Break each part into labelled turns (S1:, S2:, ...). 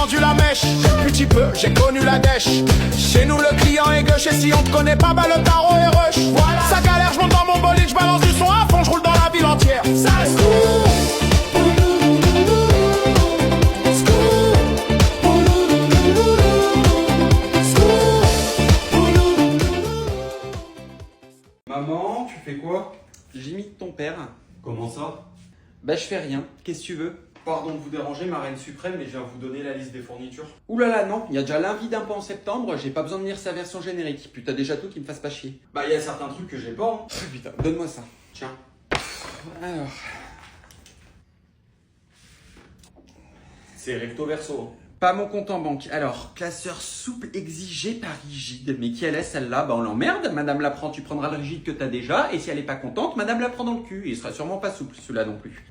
S1: vendu la mèche. Petit peu, j'ai connu la dèche. Chez nous, le client est gauche. Et si on te connaît pas, bah le tarot est rush. Voilà. Ça galère, je monte dans mon bolide, je balance du son à fond, je roule dans la ville entière. Ça se
S2: Maman, tu fais quoi?
S3: J'imite ton père.
S2: Comment ça?
S3: Bah je fais rien, qu'est-ce que tu veux?
S2: Pardon de vous déranger, ma reine suprême, mais je viens vous donner la liste des fournitures.
S3: Ouh là là non, il y a déjà l'invite d'impôt en septembre, j'ai pas besoin de lire sa version générique. Puis t'as déjà tout qui me fasse pas chier.
S2: Bah, il y a certains trucs que j'ai pas, hein.
S3: Putain, donne-moi ça.
S2: Tiens.
S3: Alors,
S2: C'est recto verso, hein.
S3: pas mon compte en banque. Alors, classeur souple exigé par rigide. Mais qui elle est celle-là? Bah on l'emmerde, madame la prend, tu prendras le rigide que t'as déjà. Et si elle est pas contente, madame la prend dans le cul. Et il sera sûrement pas souple, celui-là non plus.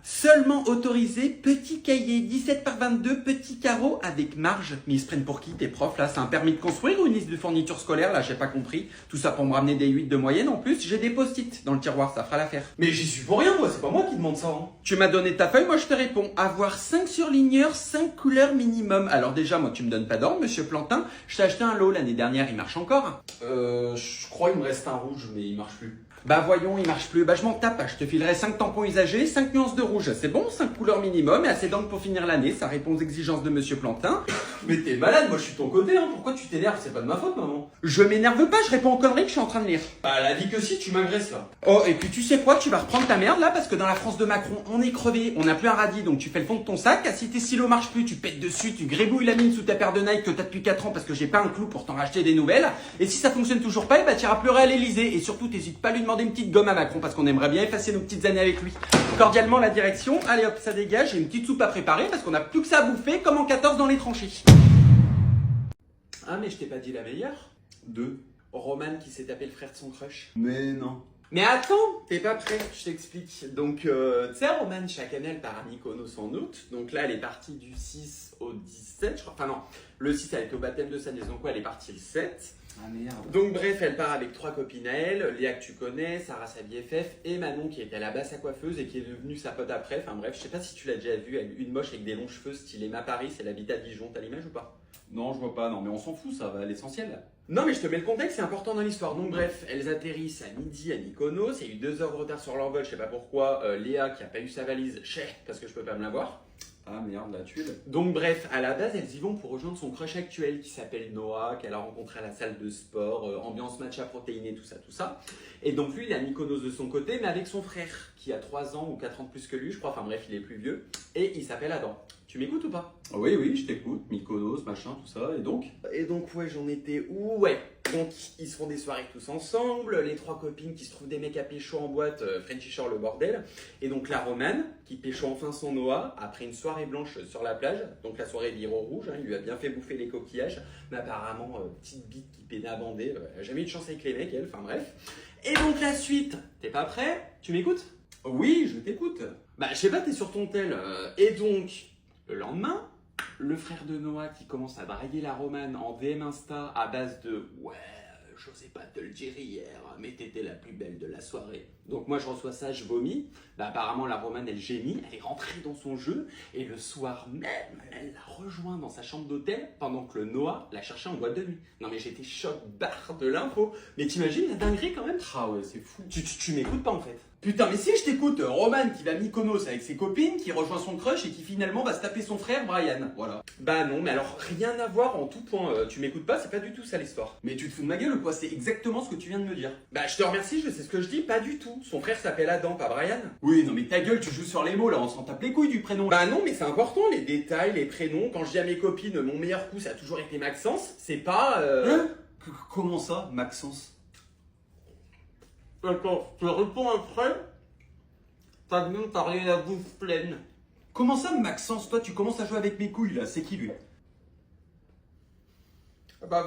S3: Seulement autorisé, petit cahier 17 par 22, petit carreau avec marge. Mais ils se prennent pour qui tes profs là? C'est un permis de construire ou une liste de fournitures scolaires là? J'ai pas compris. Tout ça pour me ramener des 8 de moyenne en plus. J'ai des post-it dans le tiroir, ça fera l'affaire.
S2: Mais j'y suis pour rien, moi, c'est pas moi qui demande ça, hein.
S3: Tu m'as donné ta feuille, moi je te réponds. Avoir 5 surligneurs, 5 couleurs minimum. Alors déjà, moi tu me donnes pas d'ordre, monsieur Plantin. Je t'ai acheté un lot l'année dernière, il marche encore?
S2: Je crois qu'il me reste un rouge, mais il marche plus.
S3: Bah voyons, il marche plus. Bah je m'en tape, je te filerai 5 tampons usagés, 5 nuances de rouge. C'est bon, 5 couleurs minimum et assez d'encre pour finir l'année. Ça répond aux exigences de monsieur Plantin.
S2: Mais t'es malade, moi je suis de ton côté, hein. Pourquoi tu t'énerves? C'est pas de ma faute, maman.
S3: Je m'énerve pas, je réponds aux conneries que je suis en train de lire.
S2: Bah, la vie que si, tu m'agresses là.
S3: Oh, et puis tu sais quoi, tu vas reprendre ta merde là, parce que dans la France de Macron, on est crevé, on n'a plus un radis, donc tu fais le fond de ton sac. Si tes silos marchent plus, tu pètes dessus, tu grébouilles la mine sous ta paire de Nike que t'as depuis 4 ans parce que j'ai pas un clou pour t'en racheter des nouvelles. Et si ça fonctionne toujours pas, bah t'iras pleurer à l'Elysée. Et surtout, t'hésites pas à lui demander une petite gomme à Macron parce qu'on aimerait bien effacer nos petites années avec lui. Cordialement la direction, allez hop, ça dégage, j'ai une petite soupe à préparer parce qu'on a plus que ça à bouffer comme en 14 dans les tranchées. Ah mais je t'ai pas dit la meilleure? Roman qui s'est tapé le frère de son crush.
S2: Mais non.
S3: Mais attends, t'es pas prêt, je t'explique. Donc, tu sais, Roman, chaque année, elle part à Mykonos en août. Donc là, elle est partie du 6 au 17, je crois. Enfin non, le 6, elle était au baptême de sa nièce. Donc quoi, elle est partie le 7.
S2: Ah merde.
S3: Donc bref, elle part avec 3 copines à elle. Léa que tu connais, Sarah sa BFF et Manon qui était à la base sa coiffeuse et qui est devenue sa pote après. Enfin bref, je sais pas si tu l'as déjà vue, elle une moche avec des longs cheveux style Emma Paris, elle habite à Dijon, t'as l'image ou pas?
S2: Non, je vois pas, non, mais on s'en fout, ça va à l'essentiel.
S3: Non mais je te mets le contexte, c'est important dans l'histoire. Donc bref, elles atterrissent à midi à Mykonos, il y a eu 2 heures de retard sur leur vol, je sais pas pourquoi. Léa qui a pas eu sa valise, parce que je peux pas me l'avoir.
S2: Ah merde, la tuile.
S3: Donc bref, à la base, elles y vont pour rejoindre son crush actuel qui s'appelle Noah, qu'elle a rencontré à la salle de sport, ambiance matcha protéiné, tout ça, tout ça. Et donc lui, il a Mykonos de son côté, mais avec son frère, qui a 3 ans ou 4 ans de plus que lui, je crois, enfin bref, il est plus vieux, et il s'appelle Adam. Tu m'écoutes ou pas?
S2: Oui, oui, je t'écoute, Mykonos, machin, tout ça, et donc?
S3: Et donc ouais, j'en étais où? Ouais. Donc ils se font des soirées tous ensemble, les 3 copines qui se trouvent des mecs à pécho en boîte, Frenchy Shore le bordel. Et donc la Romane qui pécho enfin son Noah après une soirée blanche sur la plage. Donc la soirée vire au rouge, hein, il lui a bien fait bouffer les coquillages. Mais apparemment, petite bite qui peinait à bander, elle a jamais eu de chance avec les mecs elle, enfin bref. Et donc la suite, t'es pas prêt? Tu m'écoutes?
S2: Oui, je t'écoute.
S3: Bah je sais pas, t'es sur ton tel. Et donc, le lendemain, le frère de Noah qui commence à draguer la Romane en DM Insta à base de « Ouais, j'osais pas te le dire hier, mais t'étais la plus belle de la soirée. » Donc moi je reçois ça, je vomis. Bah apparemment la Romane elle gémit, elle est rentrée dans son jeu et le soir même, elle l'a rejoint dans sa chambre d'hôtel pendant que le Noah l'a cherché en boîte de nuit. Non mais j'étais choc barre de l'info. Mais t'imagines la dinguerie quand même?
S2: Ah ouais, c'est fou.
S3: Tu m'écoutes pas en fait. Putain, mais si je t'écoute, Roman qui va à Mykonos avec ses copines, qui rejoint son crush et qui finalement va se taper son frère Brian. Voilà. Bah non, mais alors rien à voir en tout point. Tu m'écoutes pas, c'est pas du tout ça l'histoire.
S2: Mais tu te fous de ma gueule ou quoi? C'est exactement ce que tu viens de me dire.
S3: Bah je te remercie, je sais ce que je dis, pas du tout. Son frère s'appelle Adam, pas Brian.
S2: Oui, non mais ta gueule, tu joues sur les mots là, on s'en tape les couilles du prénom.
S3: Bah non, mais c'est important, les détails, les prénoms. Quand je dis à mes copines, mon meilleur coup ça a toujours été Maxence, c'est pas...
S2: Hein? Comment ça, Maxence?
S3: Attends, je te réponds après. T'as rien la bouffe pleine.
S2: Comment ça, Maxence? Toi, tu commences à jouer avec mes couilles là, c'est qui lui?
S3: Bah,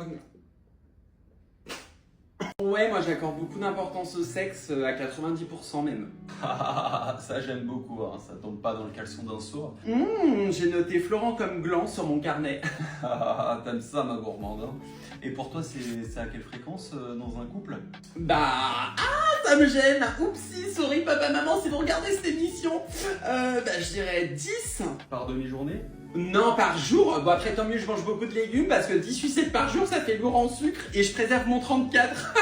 S3: ouais, moi j'accorde beaucoup d'importance au sexe, à 90% même.
S2: Ça j'aime beaucoup, hein. Ça tombe pas dans le caleçon d'un sourd.
S3: J'ai noté Florent comme gland sur mon carnet.
S2: T'aimes ça, ma gourmande, hein. Et pour toi, c'est à quelle fréquence dans un couple?
S3: Bah, ça me gêne. Oupsie, sorry papa, maman, si vous regardez cette émission. Je dirais 10.
S2: Par demi-journée?
S3: Non, par jour. Bon, après, tant mieux, je mange beaucoup de légumes parce que 10 sucettes par jour, ça fait lourd en sucre et je préserve mon 34.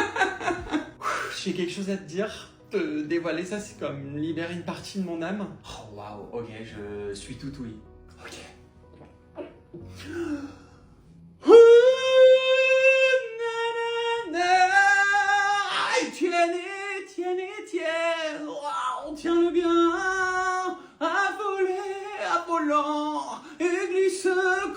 S3: J'ai quelque chose à te dire. Te dévoiler ça, c'est comme libérer une partie de mon âme.
S2: Oh waouh, ok, je suis tout oui.
S3: Ok. Tiens, wow, tiens-le bien, à voler, à volant, et glisse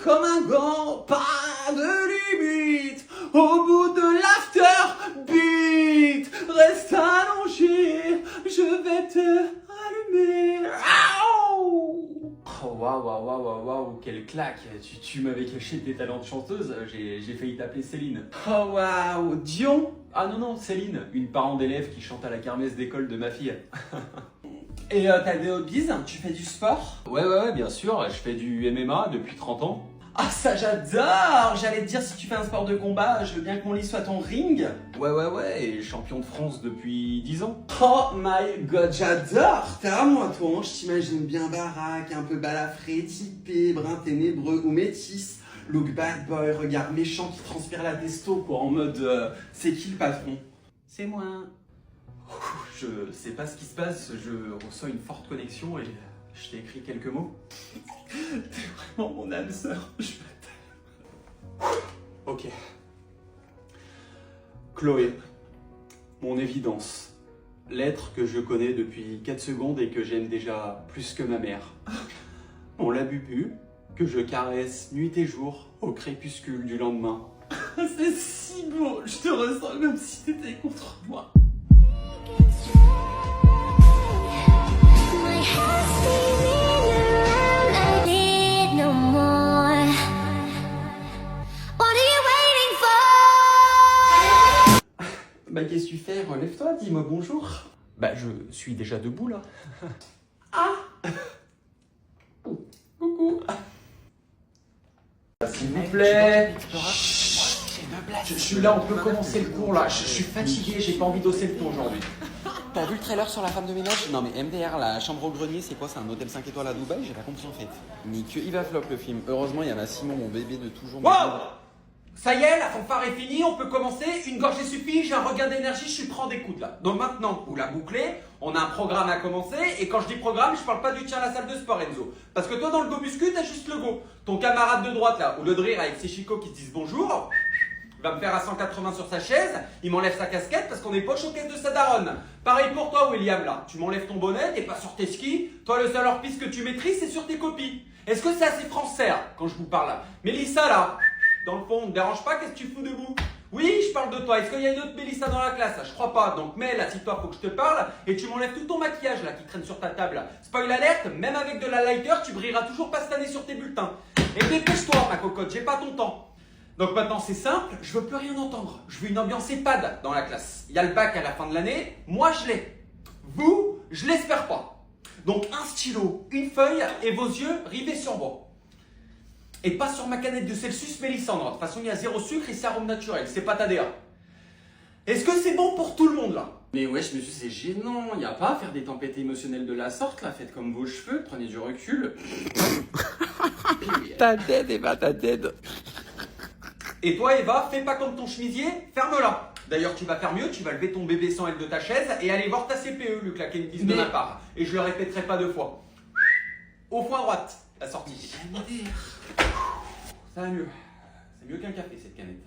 S3: comme un gant, pas de limite, au bout de l'afterbeat, reste allongé, je vais te allumer.
S2: Oh waouh, quelle claque. Tu m'avais caché tes talents de chanteuse, j'ai failli t'appeler Céline.
S3: Oh waouh, Dion.
S2: Ah non, Céline, une parent d'élève qui chante à la kermesse d'école de ma fille.
S3: Et t'as des hobbies? Tu fais du sport?
S2: Ouais, bien sûr, je fais du MMA depuis 30 ans.
S3: Ah ça j'adore! J'allais te dire si tu fais un sport de combat, je veux bien que mon lit soit ton ring.
S2: Ouais, et champion de France depuis 10 ans.
S3: Oh my god, j'adore! T'es à moi toi, hein. Je t'imagine bien baraque, un peu balafré, typé, brun ténébreux ou métis. Look bad boy, regard méchant qui transpire la testo quoi, en mode c'est qui le patron? C'est moi.
S2: Je sais pas ce qui se passe, je reçois une forte connexion et je t'ai écrit quelques mots.
S3: T'es vraiment mon âme sœur, je t'aime. Ok. Chloé, mon évidence. L'être que je connais depuis 4 secondes et que j'aime déjà plus que ma mère. Mon labubu, que je caresse nuit et jour au crépuscule du lendemain. C'est si beau, je te ressens comme si t'étais contre moi. Bah qu'est-ce que tu fais? Relève-toi, dis-moi bonjour.
S2: Bah je suis déjà debout là.
S3: Ah. Coucou.
S2: S'il vous plaît.
S3: Je suis là, on peut commencer le cours là. Je suis fatigué, j'ai pas envie d'osser le ton aujourd'hui.
S4: T'as vu le trailer sur la femme de ménage? Non mais MDR, la chambre au grenier, c'est quoi? C'est un hôtel 5 étoiles à Dubaï? J'ai pas compris en fait. Mais que il va flop le film. Heureusement, il y en a Simon, mon bébé de toujours.
S3: Wow! Ça y est, la fanfare est finie, on peut commencer. Une gorgée suffit, j'ai un regain d'énergie, je suis prêt d'écoute là. Donc maintenant, pour la boucler, on a un programme à commencer. Et quand je dis programme, je parle pas du tien à la salle de sport, Enzo. Parce que toi, dans le go muscu, t'as juste le go. Ton camarade de droite là, au lieu de rire avec ses chicots qui te disent bonjour, il va me faire à 180 sur sa chaise, il m'enlève sa casquette parce qu'on est poche aux caisses de sa daronne. Pareil pour toi, William là. Tu m'enlèves ton bonnet, t'es pas sur tes skis. Toi, le seul hors-piste que tu maîtrises, c'est sur tes copies. Est-ce que c'est assez français là, quand je vous parle là? Mélissa là, dans le fond, ne dérange pas, qu'est-ce que tu fous debout? Oui, je parle de toi. Est-ce qu'il y a une autre Mélissa dans la classe? Je crois pas. Donc, Mel, assis-toi, faut que je te parle. Et tu m'enlèves tout ton maquillage là qui traîne sur ta table. Là. Spoil alerte, même avec de la lighter, tu brilleras toujours pas cette année sur tes bulletins. Et dépêche-toi, ma cocotte, j'ai pas ton temps. Donc maintenant, c'est simple, je veux plus rien entendre. Je veux une ambiance EHPAD dans la classe. Il y a le bac à la fin de l'année, moi je l'ai. Vous, je l'espère pas. Donc un stylo, une feuille et vos yeux rivés sur moi. Et pas sur ma canette de Celsius Mélissandre. De toute façon, il y a 0 sucre et c'est arôme naturel, c'est pas Tadéa. Est-ce que c'est bon pour tout le monde là? Mais wesh, monsieur, c'est gênant. Il n'y a pas à faire des tempêtes émotionnelles de la sorte là. Faites comme vos cheveux, prenez du recul.
S4: Ta tête, Eva, ta tête.
S3: Et toi, Eva, fais pas comme ton chemisier, ferme-la. D'ailleurs, tu vas faire mieux, tu vas lever ton bébé sans aile de ta chaise et aller voir ta CPE, lui claquer une bise de ma part. Et je le répéterai pas 2 fois. Au fond à droite, la sortie. Ça va mieux. C'est mieux qu'un café, cette canette.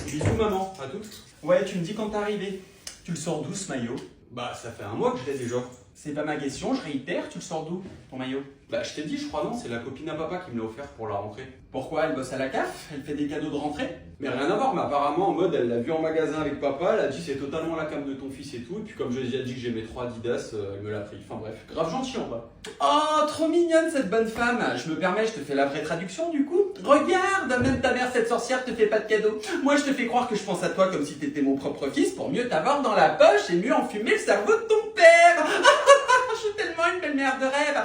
S3: Bisous, maman, à toutes. Ouais, tu me dis quand t'es arrivé. Tu le sors d'où, ce maillot? Bah, ça fait 1 mois que je l'ai déjà. C'est pas ma question, je réitère, tu le sors d'où, ton maillot? Bah, je t'ai dit, je crois non, c'est la copine à papa qui me l'a offert pour la rentrée. Pourquoi? Elle bosse à la CAF? Elle fait des cadeaux de rentrée? Mais rien à voir, mais apparemment, en mode, elle l'a vu en magasin avec papa, elle a dit c'est totalement la cam de ton fils et tout, et puis comme je lui ai déjà dit que j'aimais 3 Adidas, elle me l'a pris. Enfin bref, grave gentil en bas. Oh, trop mignonne cette bonne femme. Je me permets, je te fais la vraie traduction du coup. Regarde, même ta mère, cette sorcière, te fait pas de cadeaux. Moi, je te fais croire que je pense à toi comme si t'étais mon propre fils pour mieux t'avoir dans la poche et mieux enfumer le cerveau de ton père. Je suis tellement une belle-mère de rêve.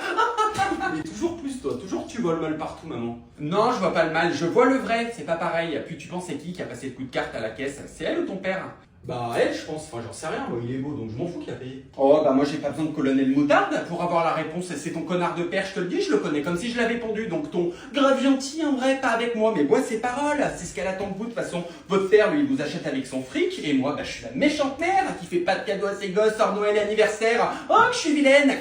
S3: Mais toujours plus toi, toujours tu vois le mal partout, maman. Non, je vois pas le mal, je vois le vrai, c'est pas pareil. Puis tu penses c'est qui a passé le coup de carte à la caisse? C'est elle ou ton père? Bah elle, je pense, enfin j'en sais rien, moi il est beau donc je m'en fous qu'il a payé. Oh bah moi j'ai pas besoin de colonel Moutarde pour avoir la réponse, c'est ton connard de père, je te le dis, je le connais comme si je l'avais pondu, donc ton grave gentil en vrai, pas avec moi, mais bois ses paroles, c'est ce qu'elle attend de vous, de toute façon, votre père lui il vous achète avec son fric, et moi bah je suis la méchante mère qui fait pas de cadeaux à ses gosses hors Noël et anniversaire, oh que je suis vilaine.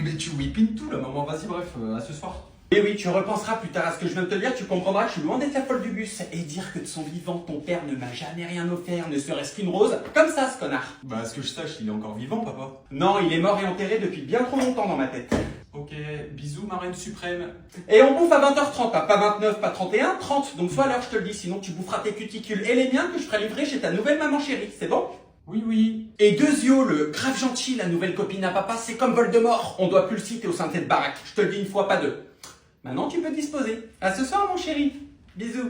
S2: Mais tu whippines tout là, maman, vas-y, bref, à ce soir.
S3: Et oui, tu repenseras plus tard à ce que je viens de te dire, tu comprendras que je suis loin d'être la folle du bus. Et dire que de son vivant, ton père ne m'a jamais rien offert, ne serait-ce qu'une rose, comme ça ce connard.
S2: Bah, à ce que je sache, il est encore vivant, papa.
S3: Non, il est mort et enterré depuis bien trop longtemps dans ma tête.
S2: Ok, bisous, ma reine suprême.
S3: Et on bouffe à 20h30, pas 29, pas 31, 30, donc sois à l'heure je te le dis, sinon tu boufferas tes cuticules et les miens que je ferai livrer chez ta nouvelle maman chérie, c'est bon?
S2: Oui, oui.
S3: Et Dezio, le grave gentil, la nouvelle copine à papa, c'est comme Voldemort, on doit plus le citer au sein de cette baraque, je te le dis une fois, pas deux. Maintenant tu peux te disposer. À ce soir mon chéri, bisous.